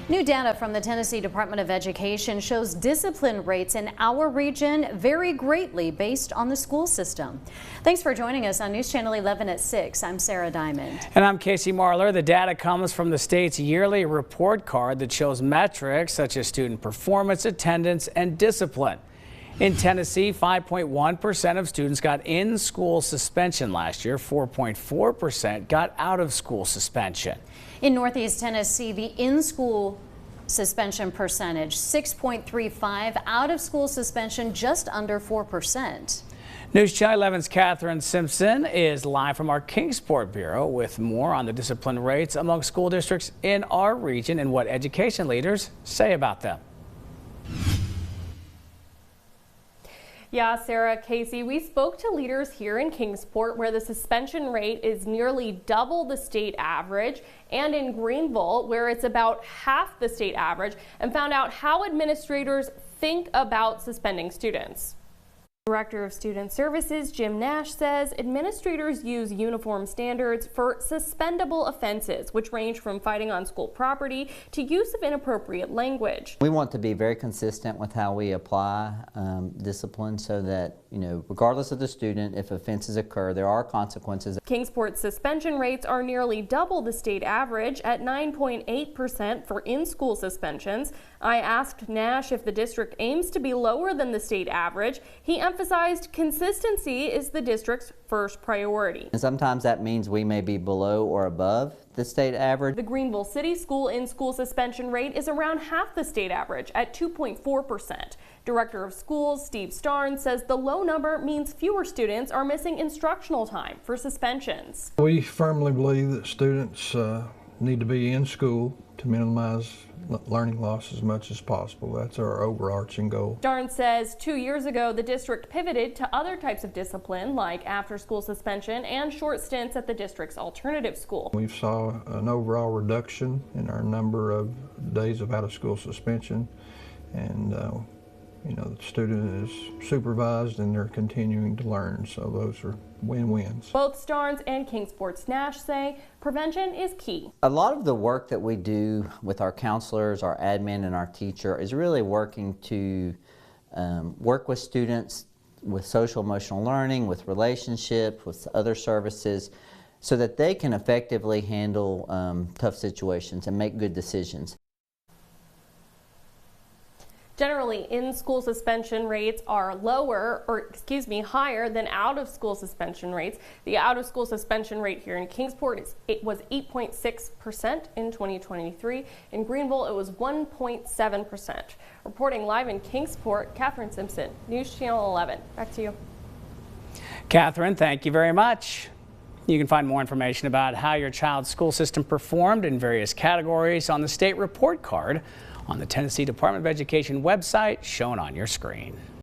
New data from the Tennessee Department of Education shows discipline rates in our region vary greatly based on the school system. Thanks for joining us on News Channel 11 at 6. I'm Sarah Diamond. And I'm Casey Marler. The data comes from the state's yearly report card that shows metrics such as student performance, attendance, and discipline. In Tennessee, 5.1% of students got in-school suspension last year. 4.4% got out-of-school suspension. In Northeast Tennessee, the in-school suspension percentage, 6.35, out-of-school suspension just under 4%. News Channel 11's Catherine Simpson is live from our Kingsport Bureau with more on the discipline rates among school districts in our region and what education leaders say about them. Yeah, Sarah, Casey, we spoke to leaders here in Kingsport where the suspension rate is nearly double the state average, and in Greenville where it's about half the state average, and found out how administrators think about suspending students. Director of Student Services Jim Nash says administrators use uniform standards for suspendable offenses, which range from fighting on school property to use of inappropriate language. We want to be very consistent with how we apply discipline so that, regardless of the student, if offenses occur, there are consequences. Kingsport's suspension rates are nearly double the state average at 9.8% for in-school suspensions. I asked Nash if the district aims to be lower than the state average. He emphasized consistency is the district's first priority. And sometimes that means we may be below or above the state average. The Greenville City School in-school suspension rate is around half the state average at 2.4%. Director of Schools Steve Starnes says the low number means fewer students are missing instructional time for suspensions. We firmly believe that students need to be in school to minimize learning loss as much as possible. That's our overarching goal. Starnes says 2 years ago the district pivoted to other types of discipline like after-school suspension and short stints at the district's alternative school. We saw an overall reduction in our number of days of out-of-school suspension, and the student is supervised and they're continuing to learn, so those are win-wins. Both Starnes and Kingsport's Nash say prevention is key. A lot of the work that we do with our counselors, our admin, and our teacher is really working to work with students with social emotional learning, with relationships, with other services, so that they can effectively handle tough situations and make good decisions. Generally, in-school suspension rates are higher than out-of-school suspension rates. The out-of-school suspension rate here in Kingsport was 8.6% in 2023. In Greenville, it was 1.7%. Reporting live in Kingsport, Catherine Simpson, News Channel 11. Back to you. Catherine, thank you very much. You can find more information about how your child's school system performed in various categories on the state report card on the Tennessee Department of Education website shown on your screen.